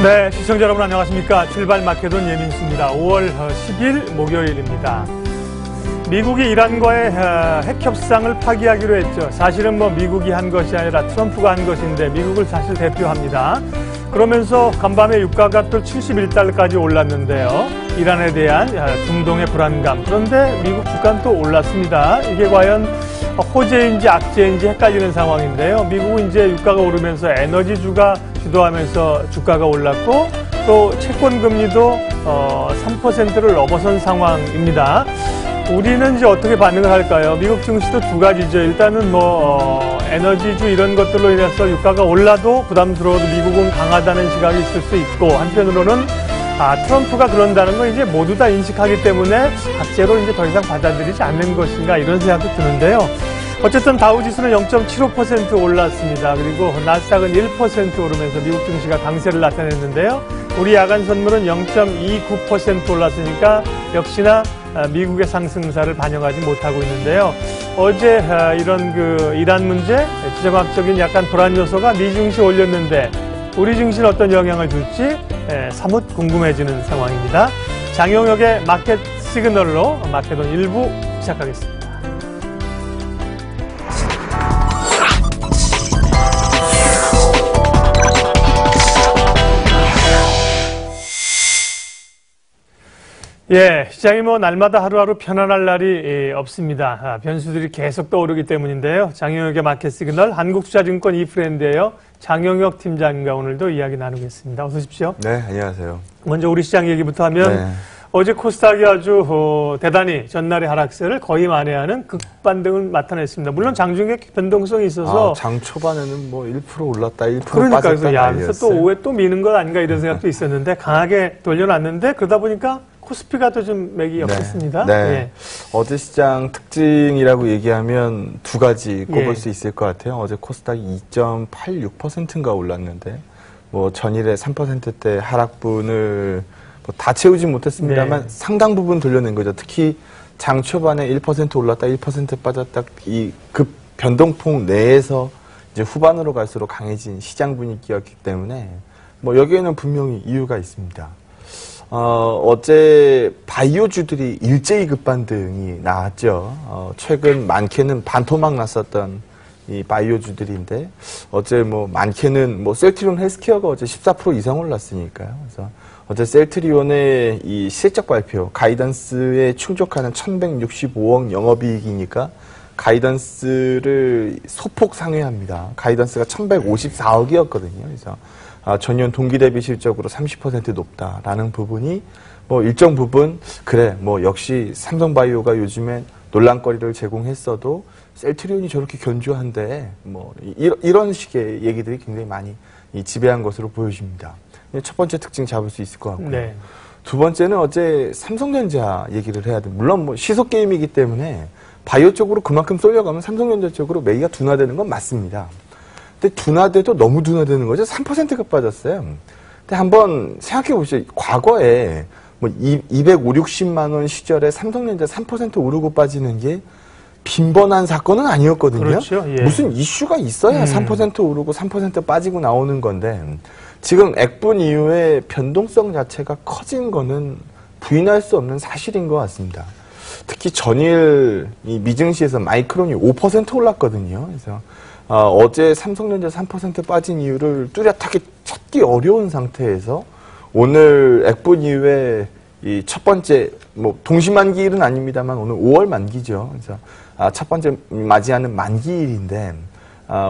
네, 시청자 여러분 안녕하십니까. 출발 마케돈 예민수입니다. 5월 10일 목요일입니다. 미국이 이란과의 핵협상을 파기하기로 했죠. 사실은 미국이 한 것이 아니라 트럼프가 한 것인데 미국을 사실 대표합니다. 그러면서 간밤에 유가가 또 71달러까지 올랐는데요. 이란에 대한 중동의 불안감. 그런데 미국 주가는 또 올랐습니다. 이게 과연 호재인지 악재인지 헷갈리는 상황인데요. 미국은 이제 유가가 오르면서 에너지주가 주도하면서 주가가 올랐고 또 채권 금리도 3%를 넘어선 상황입니다. 우리는 이제 어떻게 반응을 할까요? 미국 증시도 두 가지죠. 일단은 에너지주 이런 것들로 인해서 유가가 올라도 부담스러워도 미국은 강하다는 시각이 있을 수 있고, 한편으로는 트럼프가 그런다는 건 이제 모두 다 인식하기 때문에 악재로 이제 더 이상 받아들이지 않는 것인가 이런 생각도 드는데요. 어쨌든 다우지수는 0.75% 올랐습니다. 그리고 나스닥은 1% 오르면서 미국 증시가 강세를 나타냈는데요. 우리 야간 선물은 0.29% 올랐으니까 역시나 미국의 상승세를 반영하지 못하고 있는데요. 어제 이런 이란 문제, 지정학적인 약간 불안 요소가 미 증시 올렸는데 우리 증시는 어떤 영향을 줄지 사뭇 궁금해지는 상황입니다. 장용혁의 마켓 시그널로 마켓온 1부 시작하겠습니다. 예, 시장이 날마다 하루하루 편안할 날이 없습니다. 변수들이 계속 떠오르기 때문인데요. 장영혁의 마켓 시그널, 한국투자증권 이프렌드예요. 장영혁 팀장님과 오늘도 이야기 나누겠습니다. 어서 오십시오. 네, 안녕하세요. 먼저 우리 시장 얘기부터 하면 어제 코스닥이 아주 대단히 전날의 하락세를 거의 만회하는 극반등을 나타냈습니다. 물론 장중에 변동성이 있어서 장 초반에는 1% 올랐다, 1% 그러니까 빠졌다. 그래서 또 오후에 또 미는 건 아닌가 이런 생각도 있었는데 강하게 돌려놨는데 그러다 보니까 코스피가 또 좀 맥이 엮였습니다. 네. 예. 어제 시장 특징이라고 얘기하면 두 가지 꼽을 수 있을 것 같아요. 어제 코스닥이 2.86%인가 올랐는데 전일에 3%대 하락분을 다 채우진 못했습니다만 상당 부분 돌려낸 거죠. 특히 장 초반에 1% 올랐다, 1% 빠졌다 이 급 변동폭 내에서 이제 후반으로 갈수록 강해진 시장 분위기였기 때문에 여기에는 분명히 이유가 있습니다. 어제 바이오주들이 일제히 급반등이 나왔죠. 최근 많게는 반토막 났었던 이 바이오주들인데 어제 많게는 셀트리온 헬스케어가 어제 14% 이상 올랐으니까요. 그래서 어제 셀트리온의 이 실적 발표 가이던스에 충족하는 1,165억 영업이익이니까 가이던스를 소폭 상회합니다. 가이던스가 1,154억이었거든요. 그래서 전년 동기 대비 실적으로 30% 높다라는 부분이 일정 부분 역시 삼성바이오가 요즘엔 논란거리를 제공했어도 셀트리온이 저렇게 견조한데 이런 식의 얘기들이 굉장히 많이 지배한 것으로 보여집니다. 첫 번째 특징 잡을 수 있을 것 같고요. 네. 두 번째는 어제 삼성전자 얘기를 해야 돼요. 물론 시소 게임이기 때문에 바이오 쪽으로 그만큼 쏠려가면 삼성전자 쪽으로 매기가 둔화되는 건 맞습니다. 근데 둔화돼도 너무 둔화되는 거죠. 3%가 빠졌어요. 근데 한번 생각해 보시죠. 과거에 250~60만 원 시절에 삼성전자 3% 오르고 빠지는 게 빈번한 사건은 아니었거든요. 그렇죠. 예. 무슨 이슈가 있어야 3% 오르고 3% 빠지고 나오는 건데 지금 액분 이후에 변동성 자체가 커진 거는 부인할 수 없는 사실인 것 같습니다. 특히 전일 이 미증시에서 마이크론이 5% 올랐거든요. 그래서 어제 삼성전자 3% 빠진 이유를 뚜렷하게 찾기 어려운 상태에서 오늘 액분 이후에 이 첫 번째 동시만기일은 아닙니다만 오늘 5월 만기죠. 그래서 첫 번째 맞이하는 만기일인데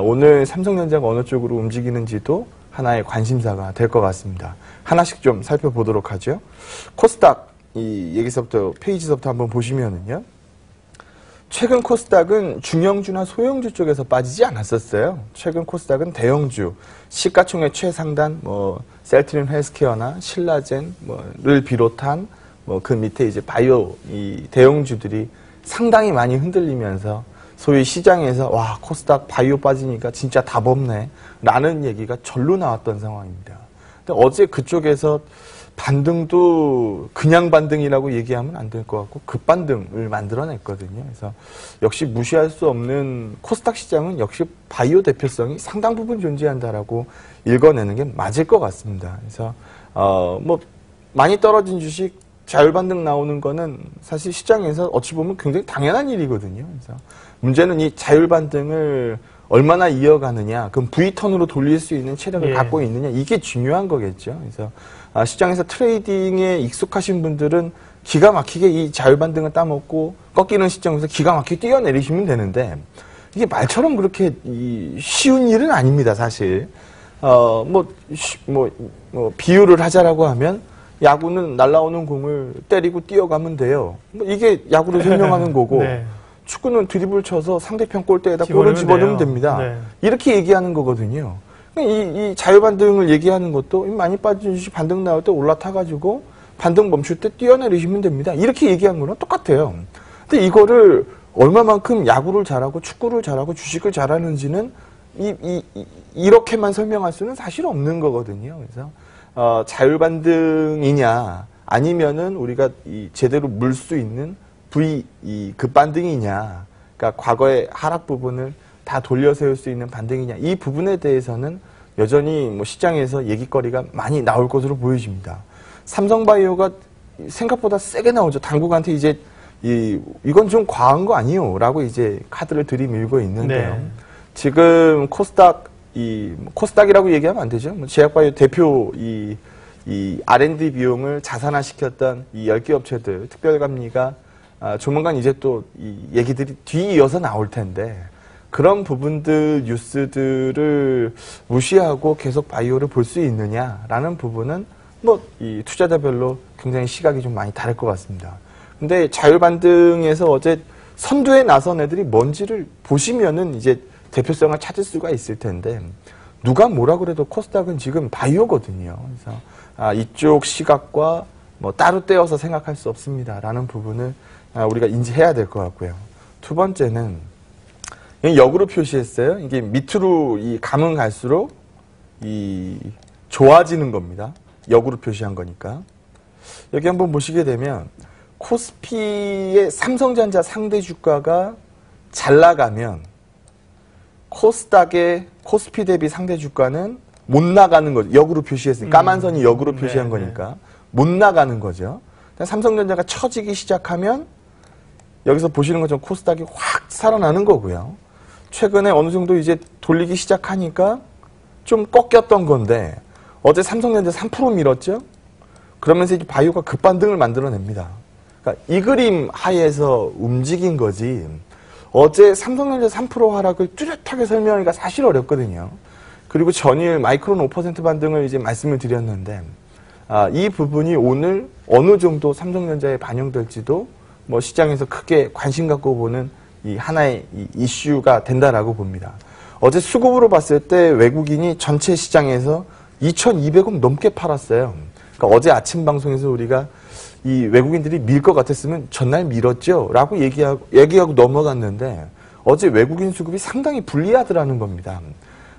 오늘 삼성전자가 어느 쪽으로 움직이는지도 하나의 관심사가 될 것 같습니다. 하나씩 좀 살펴보도록 하죠. 코스닥 이 여기서부터 페이지서부터 한번 보시면은요. 최근 코스닥은 중형주나 소형주 쪽에서 빠지지 않았었어요. 최근 코스닥은 대형주, 시가총액 최상단, 셀트리온 헬스케어나 신라젠을 비롯한 그 밑에 이제 바이오 이 대형주들이 상당히 많이 흔들리면서 소위 시장에서 코스닥 바이오 빠지니까 진짜 답 없네 라는 얘기가 절로 나왔던 상황입니다. 근데 어제 그쪽에서 반등도 그냥 반등이라고 얘기하면 안 될 것 같고 급반등을 만들어냈거든요. 그래서 역시 무시할 수 없는 코스닥 시장은 역시 바이오 대표성이 상당 부분 존재한다라고 읽어내는 게 맞을 것 같습니다. 그래서 뭐 많이 떨어진 주식 자율반등 나오는 거는 사실 시장에서 어찌 보면 굉장히 당연한 일이거든요. 그래서 문제는 이 자율반등을 얼마나 이어가느냐, 그럼 V턴으로 돌릴 수 있는 체력을 갖고 있느냐, 이게 중요한 거겠죠. 그래서 시장에서 트레이딩에 익숙하신 분들은 기가 막히게 이 자율반등을 따먹고 꺾이는 시점에서 기가 막히게 뛰어내리시면 되는데 이게 말처럼 그렇게 쉬운 일은 아닙니다, 사실. 비유를 하자라고 하면 야구는 날아오는 공을 때리고 뛰어가면 돼요. 뭐 이게 야구를 설명하는 거고 네. 축구는 드리블 쳐서 상대편 골대에다 골을 집어넣으면 됩니다. 네. 이렇게 얘기하는 거거든요. 이 자율반등을 얘기하는 것도 많이 빠진 주식 반등 나올 때 올라타가지고 반등 멈출 때 뛰어내리시면 됩니다. 이렇게 얘기한 거랑 똑같아요. 근데 이거를 얼마만큼 야구를 잘하고 축구를 잘하고 주식을 잘하는지는 이렇게만 설명할 수는 사실 없는 거거든요. 그래서 자율반등이냐 아니면은 우리가 제대로 물 수 있는 급반등이냐, 그러니까 과거의 하락 부분을 다 돌려세울 수 있는 반등이냐, 이 부분에 대해서는 여전히 뭐 시장에서 얘기거리가 많이 나올 것으로 보여집니다. 삼성바이오가 생각보다 세게 나오죠. 당국한테 이제 이건 좀 과한 거 아니요? 라고 이제 카드를 들이밀고 있는데요. 네. 지금 코스닥이라고 얘기하면 안 되죠. 제약바이오 대표 이 R&D 비용을 자산화시켰던 이 10개 업체들 특별감리가 조만간 이제 또 이 얘기들이 뒤이어서 나올 텐데 그런 부분들 뉴스들을 무시하고 계속 바이오를 볼 수 있느냐라는 부분은 뭐 이 투자자별로 굉장히 시각이 좀 많이 다를 것 같습니다. 근데 자율반등에서 어제 선두에 나선 애들이 뭔지를 보시면은 이제 대표성을 찾을 수가 있을 텐데 누가 뭐라 그래도 코스닥은 지금 바이오거든요. 그래서 이쪽 시각과 뭐 따로 떼어서 생각할 수 없습니다라는 부분을 우리가 인지해야 될 것 같고요. 두 번째는 역으로 표시했어요. 이게 밑으로 가면 갈수록 좋아지는 겁니다. 역으로 표시한 거니까. 여기 한번 보시게 되면 코스피의 삼성전자 상대 주가가 잘 나가면 코스닥의 코스피 대비 상대 주가는 못 나가는 거죠. 역으로 표시했으니까 까만 선이 역으로 표시한 거니까 못 나가는 거죠. 삼성전자가 처지기 시작하면 여기서 보시는 것처럼 코스닥이 확 살아나는 거고요. 최근에 어느 정도 이제 돌리기 시작하니까 좀 꺾였던 건데 어제 삼성전자 3% 밀었죠. 그러면서 이제 바이오가 급반등을 만들어냅니다. 그러니까 이 그림 하에서 움직인 거지 어제 삼성전자 3% 하락을 뚜렷하게 설명하기가 사실 어렵거든요. 그리고 전일 마이크론 5% 반등을 이제 말씀을 드렸는데 이 부분이 오늘 어느 정도 삼성전자에 반영될지도 뭐 시장에서 크게 관심 갖고 보는 이 하나의 이슈가 된다라고 봅니다. 어제 수급으로 봤을 때 외국인이 전체 시장에서 2,200억 넘게 팔았어요. 그러니까 어제 아침 방송에서 우리가 이 외국인들이 밀 것 같았으면 전날 밀었죠? 라고 얘기하고 넘어갔는데 어제 외국인 수급이 상당히 불리하더라는 겁니다.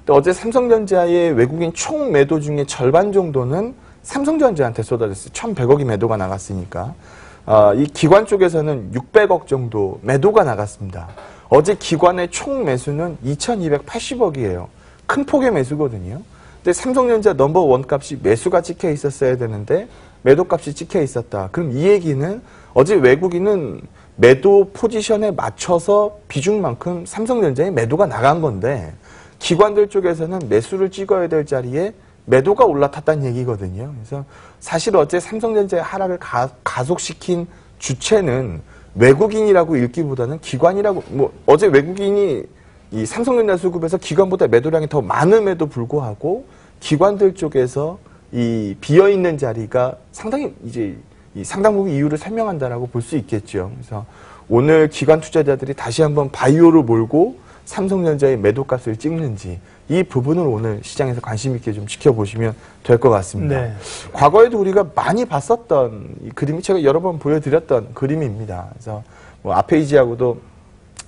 어제 삼성전자의 외국인 총 매도 중에 절반 정도는 삼성전자한테 쏟아졌어요. 1,100억이 매도가 나갔으니까. 이 기관 쪽에서는 600억 정도 매도가 나갔습니다. 어제 기관의 총 매수는 2,280억이에요. 큰 폭의 매수거든요. 근데 삼성전자 넘버원 값이 매수가 찍혀 있었어야 되는데 매도 값이 찍혀 있었다. 그럼 이 얘기는 어제 외국인은 매도 포지션에 맞춰서 비중만큼 삼성전자에 매도가 나간 건데 기관들 쪽에서는 매수를 찍어야 될 자리에 매도가 올라탔다는 얘기거든요. 그래서 사실 어제 삼성전자의 하락을 가속시킨 주체는 외국인이라고 읽기보다는 기관이라고, 어제 외국인이 이 삼성전자 수급에서 기관보다 매도량이 더 많음에도 불구하고 기관들 쪽에서 이 비어있는 자리가 상당히 이제 이 상당 부분 이유를 설명한다라고 볼 수 있겠죠. 그래서 오늘 기관 투자자들이 다시 한번 바이오를 몰고 삼성전자의 매도값을 찍는지 이 부분을 오늘 시장에서 관심 있게 좀 지켜보시면 될 것 같습니다. 네. 과거에도 우리가 많이 봤었던 이 그림이 제가 여러 번 보여드렸던 그림입니다. 그래서 뭐 아페이지하고도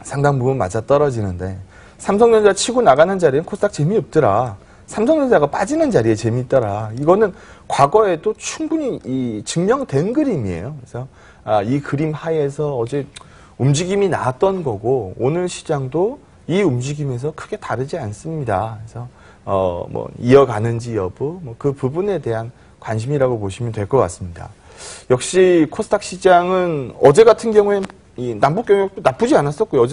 상당 부분 맞아 떨어지는데 삼성전자 치고 나가는 자리는 코스닥 재미없더라. 삼성전자가 빠지는 자리에 재미있더라. 이거는 과거에도 충분히 증명된 그림이에요. 그래서 이 그림 하에서 어제 움직임이 나왔던 거고 오늘 시장도 이 움직임에서 크게 다르지 않습니다. 그래서 뭐 이어가는지 여부 그 부분에 대한 관심이라고 보시면 될 것 같습니다. 역시 코스닥 시장은 어제 같은 경우엔 이 남북 경역도 나쁘지 않았었고요.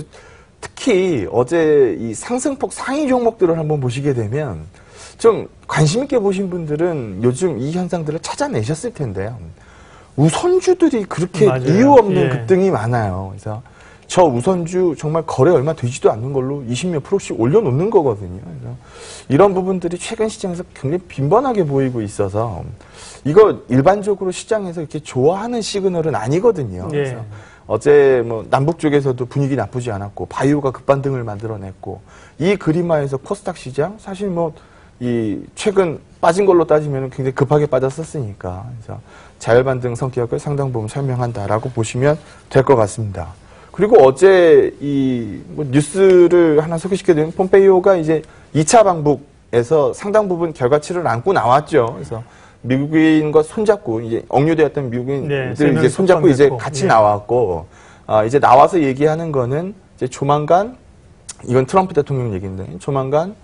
특히 어제 이 상승폭 상위 종목들을 한번 보시게 되면 좀 관심 있게 보신 분들은 요즘 이 현상들을 찾아내셨을 텐데요. 우선주들이 그렇게 맞아요. 이유 없는 예. 급등이 많아요. 그래서 저 우선주 정말 거래 얼마 되지도 않는 걸로 20몇 %씩 올려놓는 거거든요. 그래서 이런 부분들이 최근 시장에서 굉장히 빈번하게 보이고 있어서 이거 일반적으로 시장에서 이렇게 좋아하는 시그널은 아니거든요. 예. 그래서 어제 뭐 남북 쪽에서도 분위기 나쁘지 않았고 바이오가 급반등을 만들어냈고 이 그림하에서 코스닥 시장 사실 뭐 이 최근 빠진 걸로 따지면 굉장히 급하게 빠졌었으니까 그래서 자율반등 성격을 상당 부분 설명한다라고 보시면 될 것 같습니다. 그리고 어제 뭐 뉴스를 하나 소개시켜드리면 폼페이오가 이제 2차 방북에서 상당 부분 결과치를 안고 나왔죠. 그래서 미국인과 손잡고 이제 억류되었던 미국인들 네, 이제 손잡고 이제 됐고. 같이 예. 나왔고 이제 나와서 얘기하는 거는 이제 조만간 이건 트럼프 대통령 얘기인데 조만간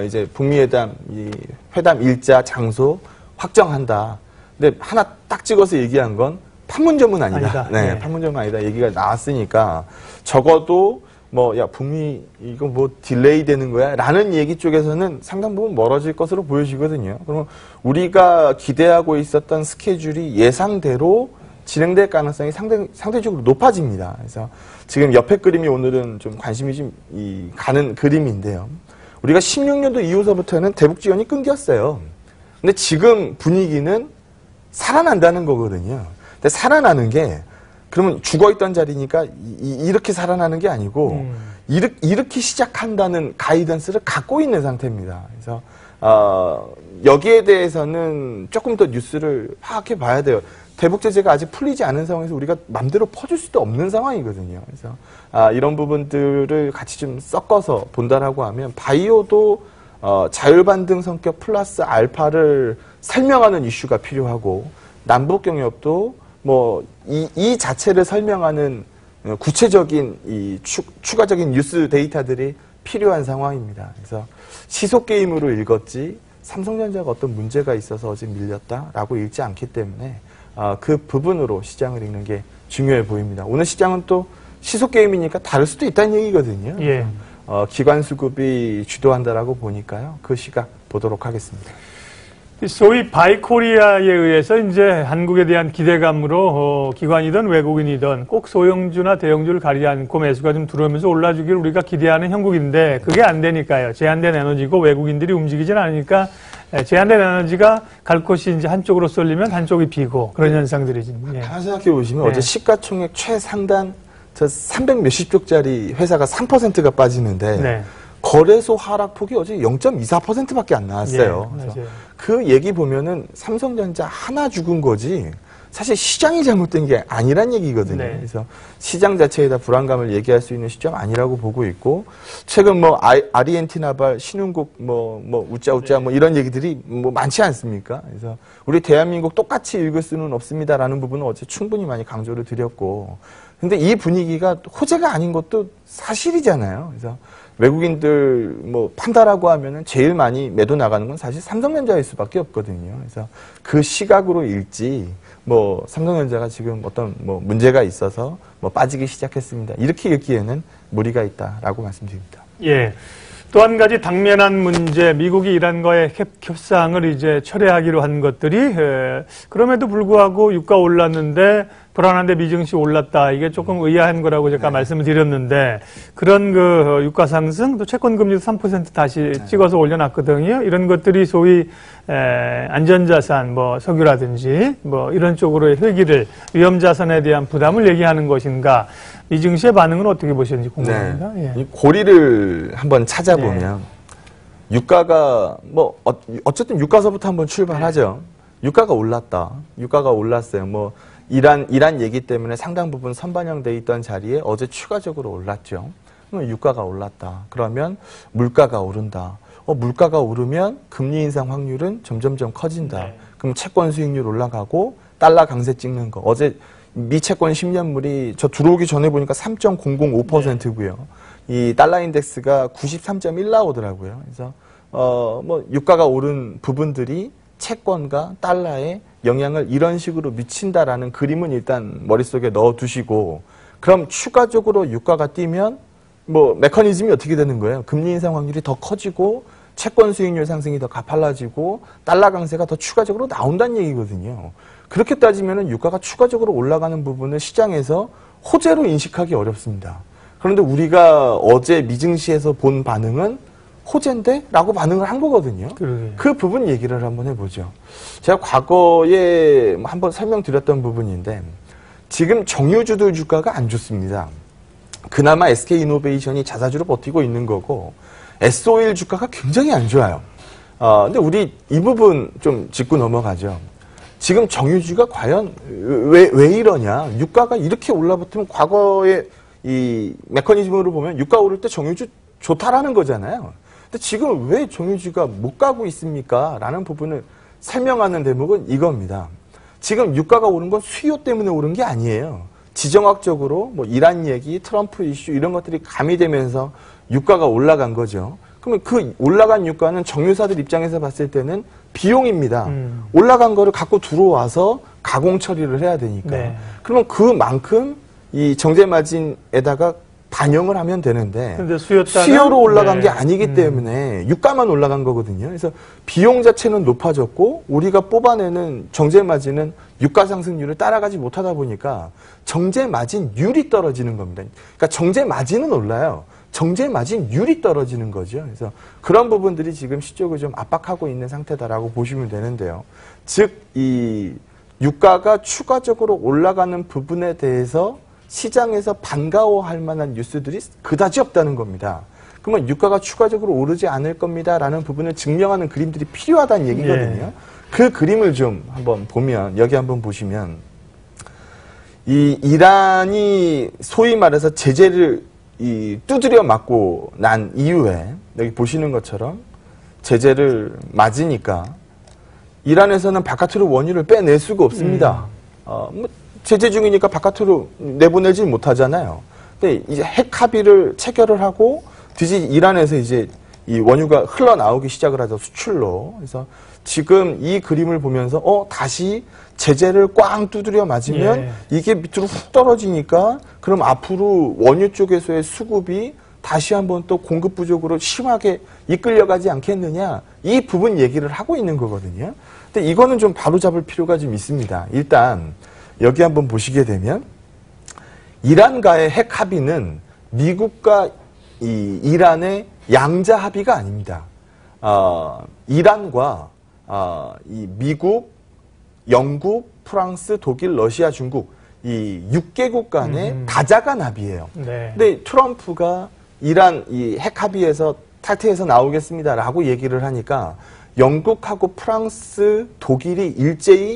이제 북미 회담 이 회담 일자 장소 확정한다. 근데 하나 딱 찍어서 얘기한 건 판문점은 아니다. 네, 네. 판문점은 아니다. 얘기가 나왔으니까 적어도 뭐 야 북미 이거 뭐 딜레이 되는 거야? 라는 얘기 쪽에서는 상당 부분 멀어질 것으로 보여지거든요. 그러면 우리가 기대하고 있었던 스케줄이 예상대로 진행될 가능성이 상대적으로 높아집니다. 그래서 지금 옆에 그림이 오늘은 좀 관심이 좀 가는 그림인데요. 우리가 16년도 이후서부터는 대북 지원이 끊겼어요. 근데 지금 분위기는 살아난다는 거거든요. 근데 살아나는 게 그러면 죽어있던 자리니까 이렇게 살아나는 게 아니고 이렇게 시작한다는 가이던스를 갖고 있는 상태입니다. 그래서 여기에 대해서는 조금 더 뉴스를 파악해 봐야 돼요. 대북 제재가 아직 풀리지 않은 상황에서 우리가 맘대로 퍼줄 수도 없는 상황이거든요. 그래서 이런 부분들을 같이 좀 섞어서 본다라고 하면 바이오도 자율반등 성격 플러스 알파를 설명하는 이슈가 필요하고 남북 경협도 뭐 이 자체를 설명하는 구체적인 이 추가적인 뉴스 데이터들이 필요한 상황입니다. 그래서 시속 게임으로 읽었지 삼성전자가 어떤 문제가 있어서 어제 밀렸다라고 읽지 않기 때문에 그 부분으로 시장을 읽는 게 중요해 보입니다. 오늘 시장은 또 시속 게임이니까 다를 수도 있다는 얘기거든요. 예. 기관 수급이 주도한다라고 보니까요. 그 시각 보도록 하겠습니다. 소위 바이코리아에 의해서 이제 한국에 대한 기대감으로 기관이든 외국인이든 꼭 소형주나 대형주를 가리지 않고 매수가 좀 들어오면서 올라주기를 우리가 기대하는 형국인데 그게 안 되니까요. 제한된 에너지고 외국인들이 움직이진 않으니까 제한된 에너지가 갈 곳이 이제 한쪽으로 쏠리면 한쪽이 비고 그런 현상들이지. 예. 다 생각해 보시면 네. 어제 시가총액 최상단 300 몇십 쪽짜리 회사가 3%가 빠지는데 네. 거래소 하락폭이 어제 0.24%밖에 안 나왔어요. 예, 그래서 맞아요. 그 얘기 보면은 삼성전자 하나 죽은 거지 사실 시장이 잘못된 게 아니란 얘기거든요. 네. 그래서 시장 자체에다 불안감을 얘기할 수 있는 시점 아니라고 보고 있고 최근 뭐 아르헨티나발 신흥국 뭐 우짜우짜 뭐 이런 얘기들이 뭐 많지 않습니까? 그래서 우리 대한민국 똑같이 읽을 수는 없습니다라는 부분은 어제 충분히 많이 강조를 드렸고 근데 이 분위기가 호재가 아닌 것도 사실이잖아요. 그래서 외국인들 뭐 판다라고 하면은 제일 많이 매도 나가는 건 사실 삼성전자일 수밖에 없거든요. 그래서 그 시각으로 읽지 뭐 삼성전자가 지금 어떤 뭐 문제가 있어서 뭐 빠지기 시작했습니다. 이렇게 읽기에는 무리가 있다라고 말씀드립니다. 예. 또 한 가지 당면한 문제, 미국이 이란과의 협상을 이제 철회하기로 한 것들이 그럼에도 불구하고 유가 올랐는데 불안한데 미증시 올랐다. 이게 조금 의아한 거라고 제가 말씀을 드렸는데 그런 그 유가 상승, 또 채권 금리도 3% 다시 찍어서 올려놨거든요. 이런 것들이 소위 안전자산, 뭐 석유라든지 뭐 이런 쪽으로의 회기를 위험자산에 대한 부담을 얘기하는 것인가. 미증시의 반응은 어떻게 보시는지 궁금합니다. 네. 예. 이 고리를 한번 찾아보면 유가가 뭐 어쨌든 유가서부터 한번 출발하죠. 유가가 올랐다. 유가가 올랐어요. 뭐 이란 얘기 때문에 상당 부분 선반영돼 있던 자리에 어제 추가적으로 올랐죠. 유가가 올랐다. 그러면 물가가 오른다. 물가가 오르면 금리 인상 확률은 점점점 커진다. 네. 그럼 채권 수익률 올라가고 달러 강세 찍는 거. 어제 미 채권 10년물이 저 들어오기 전에 보니까 3.005%고요. 이 달러 인덱스가 93.1 나오더라고요. 그래서 유가가 오른 부분들이 채권과 달러에 영향을 이런 식으로 미친다라는 그림은 일단 머릿속에 넣어두시고, 그럼 추가적으로 유가가 뛰면 메커니즘이 어떻게 되는 거예요? 금리 인상 확률이 더 커지고 채권 수익률 상승이 더 가팔라지고 달러 강세가 더 추가적으로 나온다는 얘기거든요. 그렇게 따지면 유가가 추가적으로 올라가는 부분을 시장에서 호재로 인식하기 어렵습니다. 그런데 우리가 어제 미증시에서 본 반응은 호재인데? 라고 반응을 한 거거든요. 그러게요. 그 부분 얘기를 한번 해보죠. 제가 과거에 한번 설명드렸던 부분인데, 지금 정유주들 주가가 안 좋습니다. 그나마 SK이노베이션이 자사주로 버티고 있는 거고, S-오일 주가가 굉장히 안 좋아요. 근데 우리 이 부분 좀 짚고 넘어가죠. 지금 정유주가 과연 왜 이러냐? 유가가 이렇게 올라붙으면 과거의 이 메커니즘으로 보면 유가 오를 때 정유주 좋다라는 거잖아요. 근데 지금 왜 정유주가 못 가고 있습니까? 라는 부분을 설명하는 대목은 이겁니다. 지금 유가가 오른 건 수요 때문에 오른 게 아니에요. 지정학적으로 이란 얘기, 트럼프 이슈 이런 것들이 가미되면서 유가가 올라간 거죠. 그러면 그 올라간 유가는 정유사들 입장에서 봤을 때는 비용입니다. 올라간 거를 갖고 들어와서 가공 처리를 해야 되니까. 네. 그러면 그만큼 이 정제 마진에다가 반영을 하면 되는데 수요로 올라간 게 아니기 때문에 유가만 올라간 거거든요. 그래서 비용 자체는 높아졌고 우리가 뽑아내는 정제 마진은 유가 상승률을 따라가지 못하다 보니까 정제 마진율이 떨어지는 겁니다. 그러니까 정제 마진은 올라요. 정제 마진율이 떨어지는 거죠. 그래서 그런 부분들이 지금 시쪽을 좀 압박하고 있는 상태다라고 보시면 되는데요. 즉, 이 유가가 추가적으로 올라가는 부분에 대해서 시장에서 반가워할 만한 뉴스들이 그다지 없다는 겁니다. 그러면 유가가 추가적으로 오르지 않을 겁니다라는 부분을 증명하는 그림들이 필요하다는 얘기거든요. 예. 그 그림을 좀 한번 보면, 여기 한번 보시면 이 이란이 소위 말해서 제재를 두드려 맞고 난 이후에 여기 보시는 것처럼 제재를 맞으니까 이란에서는 바깥으로 원유를 빼낼 수가 없습니다. 제재 중이니까 바깥으로 내보내지 못하잖아요. 근데 이제 핵 합의를 체결을 하고 이란에서 이제 이 원유가 흘러나오기 시작을 하죠, 수출로. 그래서 지금 이 그림을 보면서 다시 제재를 꽝 두드려 맞으면 이게 밑으로 훅 떨어지니까 그럼 앞으로 원유 쪽에서의 수급이 다시 한번 또 공급 부족으로 심하게 이끌려가지 않겠느냐, 이 부분 얘기를 하고 있는 거거든요. 근데 이거는 좀 바로잡을 필요가 좀 있습니다. 일단 여기 한번 보시게 되면 이란과의 핵 합의는 미국과 이 이란의 양자 합의가 아닙니다. 이란과 이 미국, 영국, 프랑스, 독일, 러시아, 중국 이 6개국 간의 다자간 합의예요. 네. 근데 트럼프가 이란 이 핵 합의에서 탈퇴해서 나오겠습니다라고 얘기를 하니까 영국하고 프랑스, 독일이 일제히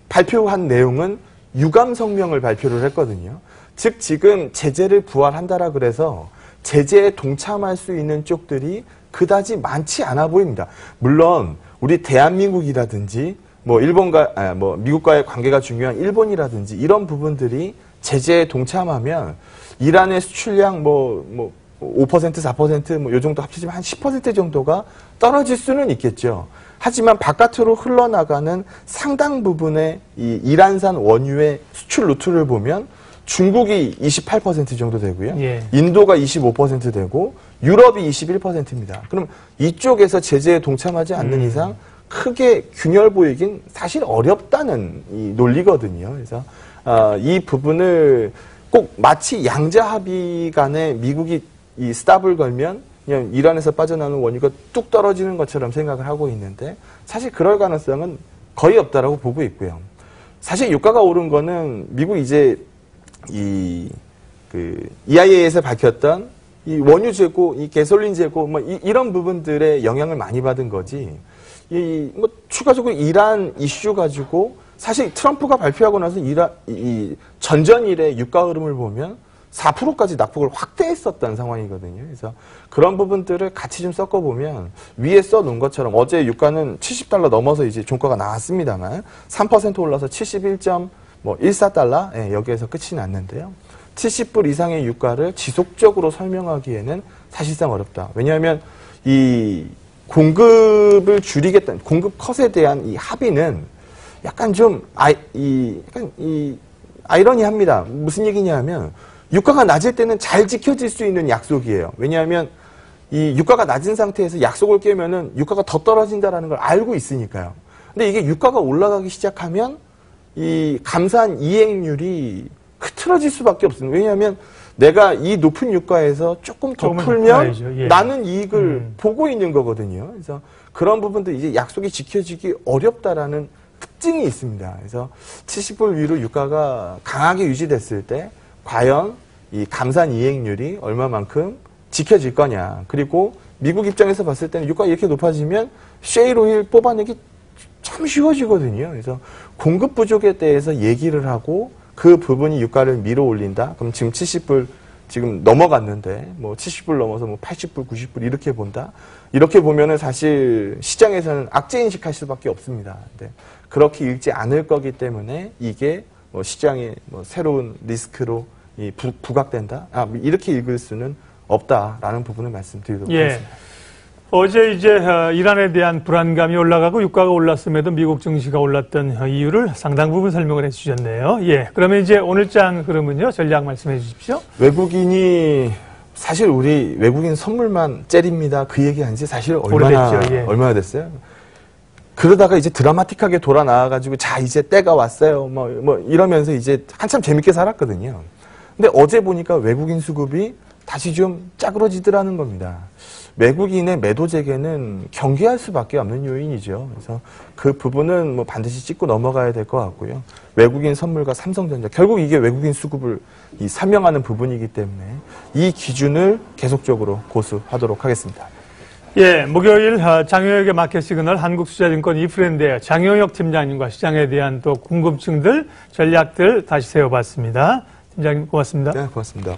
발표한 내용은 유감 성명을 발표를 했거든요. 즉 지금 제재를 부활한다라 그래서 제재에 동참할 수 있는 쪽들이 그다지 많지 않아 보입니다. 물론 우리 대한민국이라든지 미국과의 관계가 중요한 일본이라든지 이런 부분들이 제재에 동참하면 이란의 수출량 5%, 4% 요 정도 합치지만 한 10% 정도가 떨어질 수는 있겠죠. 하지만 바깥으로 흘러나가는 상당 부분의 이 이란산 원유의 수출 루트를 보면 중국이 28% 정도 되고요. 인도가 25% 되고 유럽이 21%입니다. 그럼 이쪽에서 제재에 동참하지 않는 이상 크게 균열 보이긴 사실 어렵다는 이 논리거든요. 그래서 이 부분을 꼭 마치 양자 합의 간에 미국이 이 스탑을 걸면 그냥 이란에서 빠져나오는 원유가 뚝 떨어지는 것처럼 생각을 하고 있는데 사실 그럴 가능성은 거의 없다라고 보고 있고요. 사실 유가가 오른 거는 미국 이제 EIA에서 밝혔던 이 원유 재고, 이 가솔린 재고 이런 부분들의 영향을 많이 받은 거지. 추가적으로 이란 이슈 가지고 사실 트럼프가 발표하고 나서 이 전전일의 유가 흐름을 보면 4%까지 낙폭을 확대했었던 상황이거든요. 그래서 그런 부분들을 같이 좀 섞어보면 위에 써놓은 것처럼 어제 유가는 $70 넘어서 이제 종가가 나왔습니다만 3% 올라서 71.14달러 예, 여기에서 끝이 났는데요. 70불 이상의 유가를 지속적으로 설명하기에는 사실상 어렵다. 왜냐하면 이 공급을 줄이겠다는 공급 컷에 대한 이 합의는 약간 좀 아이러니합니다. 무슨 얘기냐면 유가가 낮을 때는 잘 지켜질 수 있는 약속이에요. 왜냐하면 이 유가가 낮은 상태에서 약속을 깨면은 유가가 더 떨어진다라는 걸 알고 있으니까요. 근데 이게 유가가 올라가기 시작하면 이 감산 이행률이 흐트러질 수밖에 없습니다. 왜냐하면 내가 이 높은 유가에서 조금 더 풀면 예. 나는 이익을 보고 있는 거거든요. 그래서 그런 부분도 이제 약속이 지켜지기 어렵다라는 특징이 있습니다. 그래서 70불 위로 유가가 강하게 유지됐을 때 과연 이 감산 이행률이 얼마만큼 지켜질 거냐. 그리고 미국 입장에서 봤을 때는 유가가 이렇게 높아지면 셰일 오일 뽑아내기 참 쉬워지거든요. 그래서 공급 부족에 대해서 얘기를 하고 그 부분이 유가를 밀어 올린다. 그럼 지금 70불 지금 넘어갔는데 뭐 70불 넘어서 뭐 80불, 90불 이렇게 본다. 이렇게 보면은 사실 시장에서는 악재 인식할 수밖에 없습니다. 근데 그렇게 읽지 않을 거기 때문에 이게 뭐 시장의 뭐 새로운 리스크로 부각된다. 이렇게 읽을 수는 없다라는 부분을 말씀드리도록 하겠습니다. 어제 이제 이란에 대한 불안감이 올라가고 유가가 올랐음에도 미국 증시가 올랐던 이유를 상당 부분 설명을 해주셨네요. 예, 그러면 이제 오늘 장 흐름은요, 전략 말씀해 주십시오. 외국인이 사실 우리 외국인 선물만 째립니다. 그 얘기한 지 사실 얼마나 됐어요? 그러다가 이제 드라마틱하게 돌아 나와가지고 자 이제 때가 왔어요. 뭐 이러면서 이제 한참 재밌게 살았거든요. 근데 어제 보니까 외국인 수급이 다시 좀 짜그러지더라는 겁니다. 외국인의 매도 재개는 경계할 수밖에 없는 요인이죠. 그래서 그 부분은 뭐 반드시 짚고 넘어가야 될 것 같고요. 외국인 선물과 삼성전자, 결국 이게 외국인 수급을 설명하는 부분이기 때문에 이 기준을 계속적으로 고수하도록 하겠습니다. 예, 목요일 장효혁의 마켓 시그널 한국투자증권 이프랜드의 장효혁 팀장님과 시장에 대한 또 궁금증들, 전략들 다시 세워봤습니다. 팀장님 고맙습니다. 네, 고맙습니다.